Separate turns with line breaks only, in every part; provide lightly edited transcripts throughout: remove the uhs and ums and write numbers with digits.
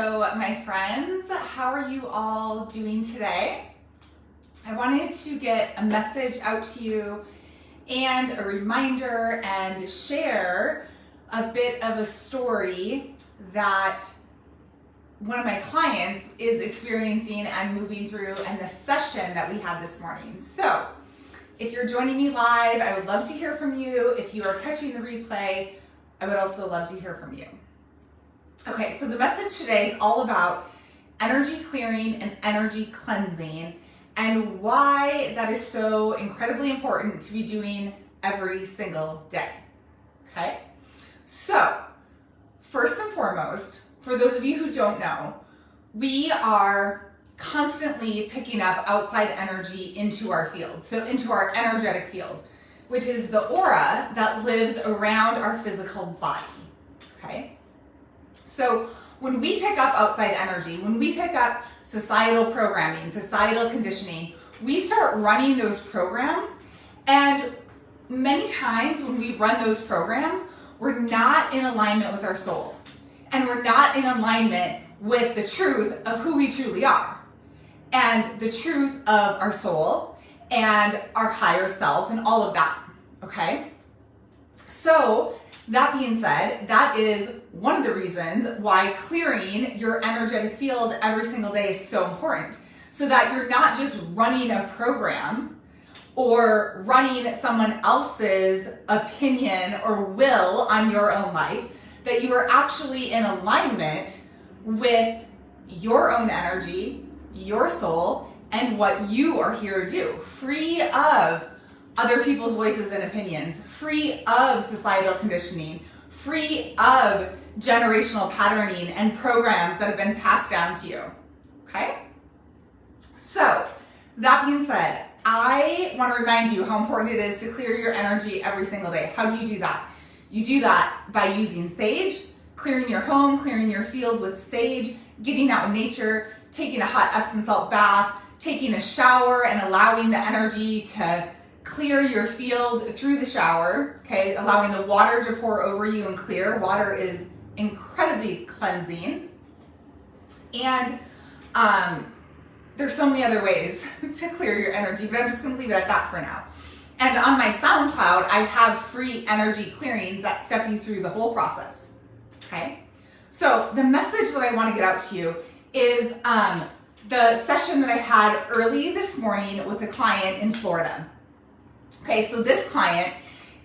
Hello, my friends. How are you all doing today? I wanted to get a message out to you and a reminder and share a bit of a story that one of my clients is experiencing and moving through in the session that we had this morning. So if you're joining me live, I would love to hear from you. If you are catching the replay, I would also love to hear from you. Okay, so the message today is all about energy clearing and energy cleansing and why that is so incredibly important to be doing every single day. Okay, so first and foremost, for those of you who don't know, we are constantly picking up outside energy into our field, so into our energetic field, which is the aura that lives around our physical body. Okay. So when we pick up outside energy, when we pick up societal programming, societal conditioning, we start running those programs, and many times when we run those programs, we're not in alignment with our soul, and we're not in alignment with the truth of who we truly are, and the truth of our soul, and our higher self, and all of that, okay? So that being said, that is one of the reasons why clearing your energetic field every single day is so important, so that you're not just running a program or running someone else's opinion or will on your own life, that you are actually in alignment with your own energy, your soul, and what you are here to do, free of other people's voices and opinions, free of societal conditioning, free of generational patterning and programs that have been passed down to you, okay? So, that being said, I want to remind you how important it is to clear your energy every single day. How do you do that? You do that by using sage, clearing your home, clearing your field with sage, getting out in nature, taking a hot Epsom salt bath, taking a shower and allowing the energy to clear your field through the shower, okay? Allowing the water to pour over you and clear. Water is incredibly cleansing. And there's so many other ways to clear your energy, but I'm just gonna leave it at that for now. And on my SoundCloud, I have free energy clearings that step you through the whole process, okay? So the message that I wanna get out to you is the session that I had early this morning with a client in Florida. Okay, so this client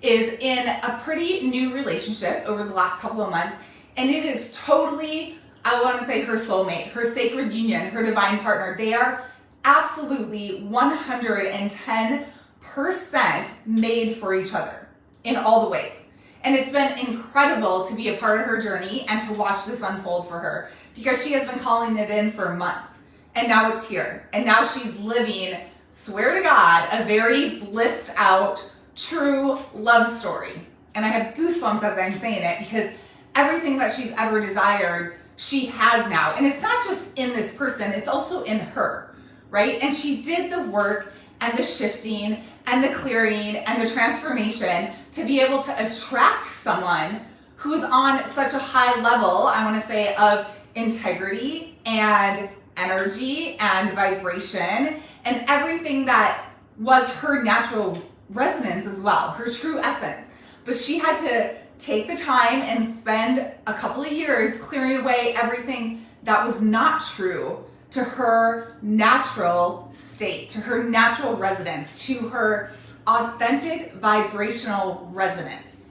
is in a pretty new relationship over the last couple of months, and it is totally, I want to say, her soulmate, her sacred union, her divine partner. They are absolutely 110% made for each other in all the ways. And it's been incredible to be a part of her journey and to watch this unfold for her, because she has been calling it in for months, and now it's here. And now she's living, swear to God, a very blissed out, true love story. And I have goosebumps as I'm saying it, because everything that she's ever desired, she has now. And it's not just in this person, it's also in her, right? And she did the work and the shifting and the clearing and the transformation to be able to attract someone who's on such a high level, I want to say, of integrity and energy and vibration and everything that was her natural resonance as well, her true essence. But she had to take the time and spend a couple of years clearing away everything that was not true to her natural state, to her natural resonance, to her authentic vibrational resonance,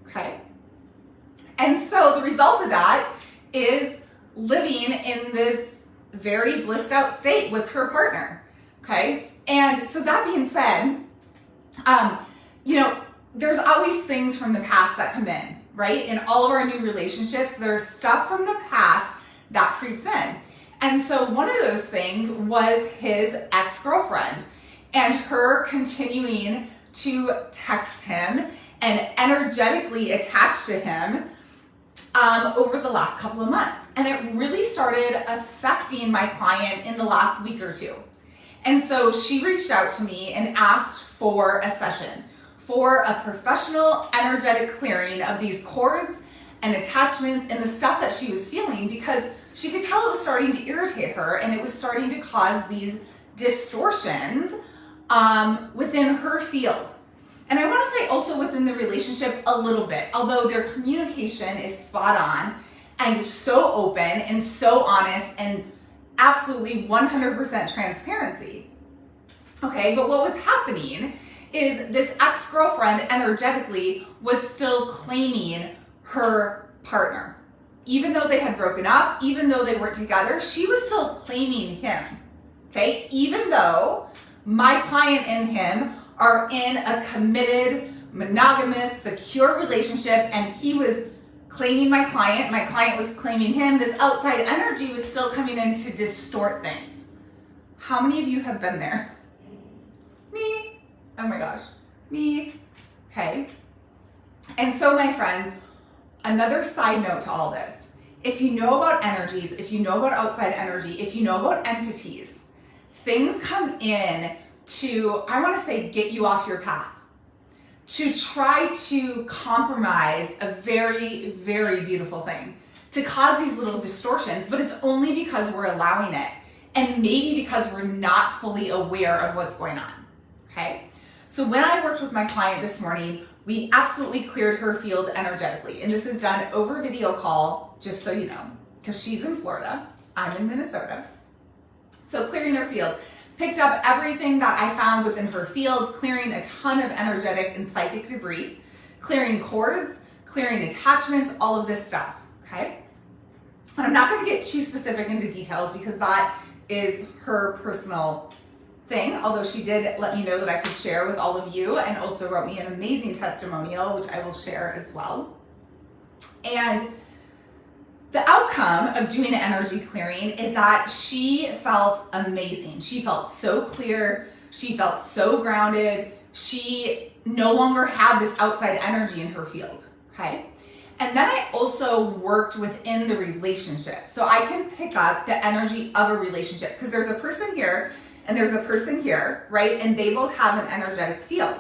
okay? And so the result of that is living in this very blissed out state with her partner, okay? And so that being said, there's always things from the past that come in, right? In all of our new relationships, there's stuff from the past that creeps in. And so one of those things was his ex-girlfriend and her continuing to text him and energetically attach to him over the last couple of months. And it really started affecting my client in the last week or two. And so she reached out to me and asked for a session, for a professional energetic clearing of these cords and attachments and the stuff that she was feeling, because she could tell it was starting to irritate her and it was starting to cause these distortions within her field. And I want to say also within the relationship a little bit, although their communication is spot on and so open and so honest and absolutely 100% transparency. Okay, but what was happening is this ex-girlfriend energetically was still claiming her partner. Even though they had broken up, even though they weren't together, she was still claiming him. Okay, even though my client and him are in a committed, monogamous, secure relationship, and he was claiming my client was claiming him, this outside energy was still coming in to distort things. How many of you have been there? Me. Oh my gosh. Me. Okay. And so, my friends, another side note to all this. If you know about energies, if you know about outside energy, if you know about entities, things come in to, I want to say, get you off your path, to try to compromise a very, very beautiful thing, to cause these little distortions, but it's only because we're allowing it, and maybe because we're not fully aware of what's going on, okay? So when I worked with my client this morning, we absolutely cleared her field energetically, and this is done over video call, just so you know, because she's in Florida, I'm in Minnesota. So clearing her field. Picked up everything that I found within her field, clearing a ton of energetic and psychic debris, clearing cords, clearing attachments, all of this stuff, okay? And I'm not going to get too specific into details because that is her personal thing, although she did let me know that I could share with all of you and also wrote me an amazing testimonial, which I will share as well. And the outcome of doing an energy clearing is that she felt amazing. She felt so clear. She felt so grounded. She no longer had this outside energy in her field, okay? And then I also worked within the relationship. So I can pick up the energy of a relationship because there's a person here and there's a person here, right? And they both have an energetic field.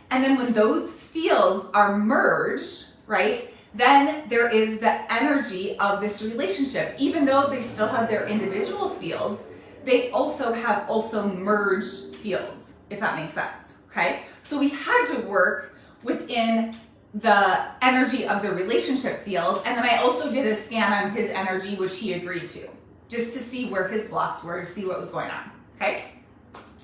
And then when those fields are merged, right? Then there is the energy of this relationship. Even though they still have their individual fields, they also have merged fields, if that makes sense, okay? So we had to work within the energy of the relationship field, and then I also did a scan on his energy, which he agreed to, just to see where his blocks were, to see what was going on, okay?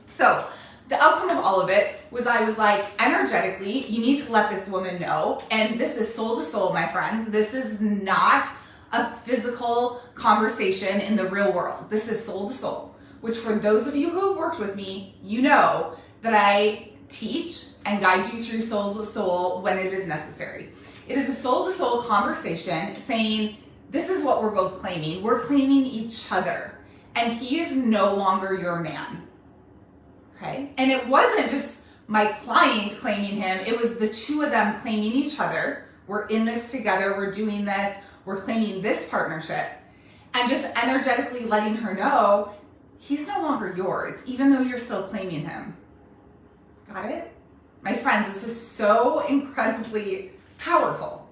So the outcome of all of it was I was like, energetically, you need to let this woman know. And this is soul to soul, my friends. This is not a physical conversation in the real world. This is soul to soul, which for those of you who have worked with me, you know that I teach and guide you through soul to soul when it is necessary. It is a soul to soul conversation saying, this is what we're both claiming. We're claiming each other. And he is no longer your man. Okay? And it wasn't just my client claiming him, it was the two of them claiming each other. We're in this together, we're doing this, we're claiming this partnership. And just energetically letting her know, he's no longer yours, even though you're still claiming him. Got it? My friends, this is so incredibly powerful.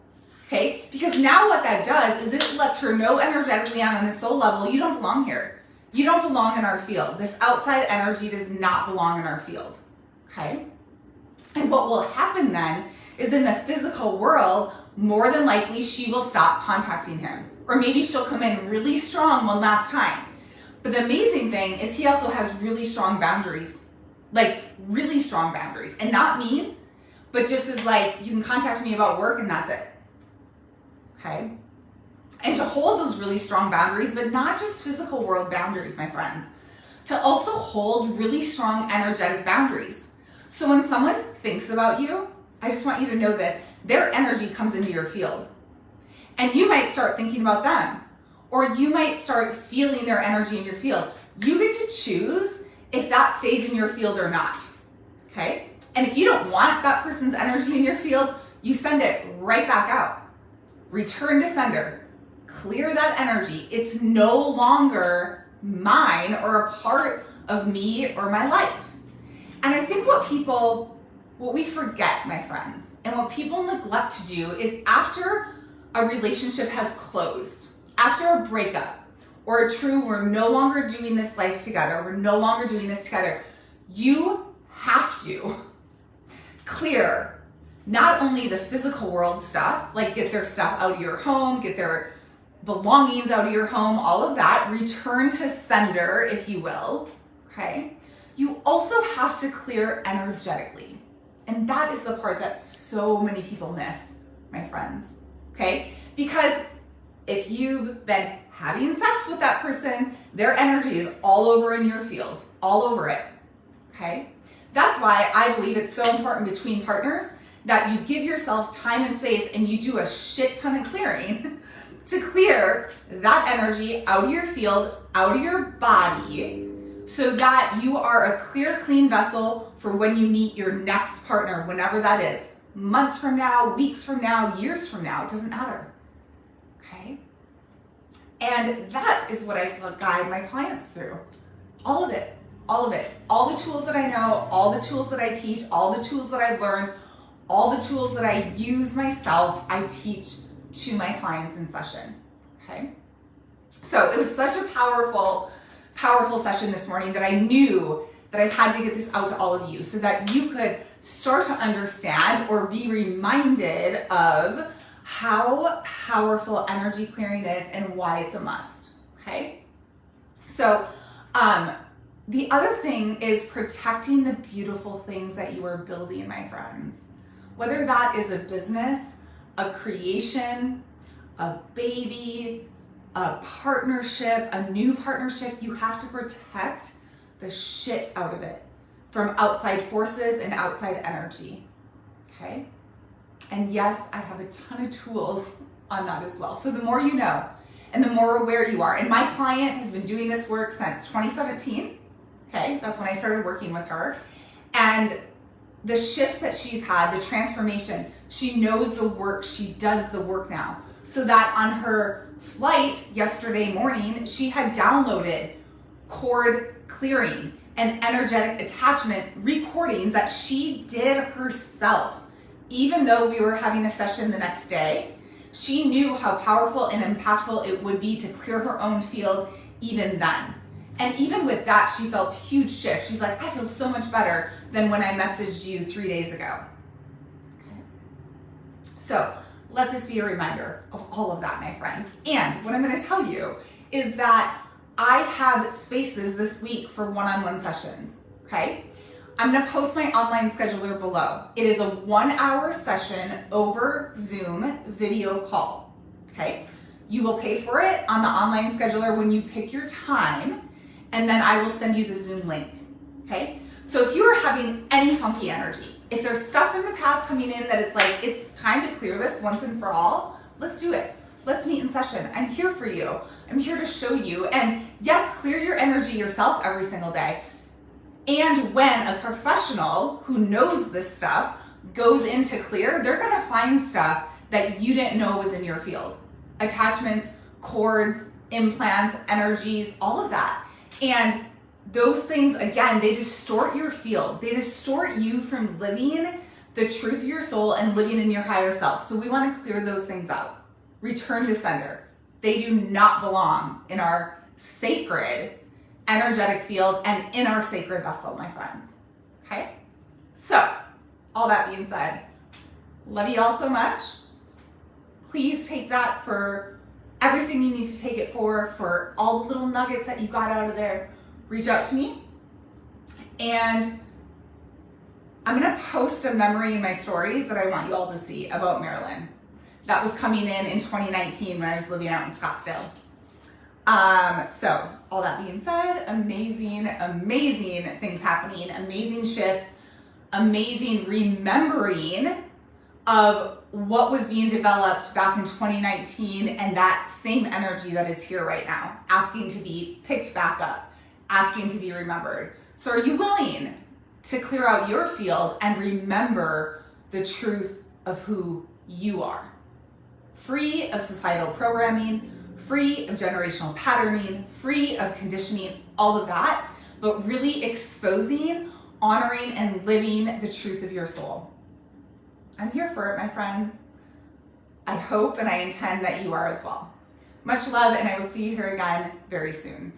Okay? Because now what that does is it lets her know energetically on a soul level, you don't belong here. You don't belong in our field. This outside energy does not belong in our field, okay? And what will happen then is in the physical world, more than likely she will stop contacting him. Or maybe she'll come in really strong one last time. But the amazing thing is he also has really strong boundaries, like really strong boundaries. And not mean, but just as like, you can contact me about work and that's it, okay? And to hold those really strong boundaries, but not just physical world boundaries, my friends, to also hold really strong energetic boundaries. So when someone thinks about you, I just want you to know this, their energy comes into your field. And you might start thinking about them, or you might start feeling their energy in your field. You get to choose if that stays in your field or not, okay? And if you don't want that person's energy in your field, you send it right back out. Return to sender. Clear that energy. It's no longer mine or a part of me or my life. And I think what we forget, my friends, and what people neglect to do is after a relationship has closed, after a breakup, or a true, we're no longer doing this life together, we're no longer doing this together, you have to clear not only the physical world stuff, like get their stuff out of your home, get their belongings out of your home, all of that, return to sender, if you will, okay? You also have to clear energetically. And that is the part that so many people miss, my friends, okay? Because if you've been having sex with that person, their energy is all over in your field, all over it, okay? That's why I believe it's so important between partners that you give yourself time and space and you do a shit ton of clearing to clear that energy out of your field, out of your body, so that you are a clear, clean vessel for when you meet your next partner, whenever that is. Months from now, weeks from now, years from now, it doesn't matter, okay? And that is what I guide my clients through. All of it, all of it. All the tools that I know, all the tools that I teach, all the tools that I've learned, all the tools that I use myself, I teach to my clients in session, okay? So it was such a powerful session this morning that I knew that I had to get this out to all of you so that you could start to understand or be reminded of how powerful energy clearing is and why it's a must, okay? So the other thing is protecting the beautiful things that you are building, my friends. Whether that is a business, a creation, a baby, a partnership, a new partnership, you have to protect the shit out of it from outside forces and outside energy, okay? And yes, I have a ton of tools on that as well. So the more you know and the more aware you are, and my client has been doing this work since 2017, okay? That's when I started working with her. And the shifts that she's had, the transformation, she knows the work, she does the work now. So that on her flight yesterday morning, she had downloaded cord clearing and energetic attachment recordings that she did herself. Even though we were having a session the next day, she knew how powerful and impactful it would be to clear her own field even then. And even with that, she felt huge shift. She's like, I feel so much better than when I messaged you 3 days ago. Okay. So let this be a reminder of all of that, my friends. And what I'm going to tell you is that I have spaces this week for one-on-one sessions, okay? I'm going to post my online scheduler below. It is a 1-hour session over Zoom video call, okay? You will pay for it on the online scheduler when you pick your time, and then I will send you the Zoom link, okay? So if you are having any funky energy, if there's stuff in the past coming in that it's like, it's time to clear this once and for all, let's do it. Let's meet in session. I'm here for you. I'm here to show you. And yes, clear your energy yourself every single day. And when a professional who knows this stuff goes in to clear, they're gonna find stuff that you didn't know was in your field. Attachments, cords, implants, energies, all of that. And those things, again, they distort your field. They distort you from living the truth of your soul and living in your higher self. So we want to clear those things out. Return to sender. They do not belong in our sacred energetic field and in our sacred vessel, my friends. Okay? So, all that being said, love you all so much. Please take that for everything you need to take it for all the little nuggets that you got out of there. Reach out to me. And I'm gonna post a memory in my stories that I want you all to see about Marilyn. That was coming in 2019 when I was living out in Scottsdale. So all that being said, amazing things happening, amazing shifts, amazing remembering of what was being developed back in 2019 and that same energy that is here right now, asking to be picked back up, asking to be remembered. So are you willing to clear out your field and remember the truth of who you are? Free of societal programming, free of generational patterning, free of conditioning, all of that, but really exposing, honoring, and living the truth of your soul. I'm here for it, my friends. I hope and I intend that you are as well. Much love, and I will see you here again very soon.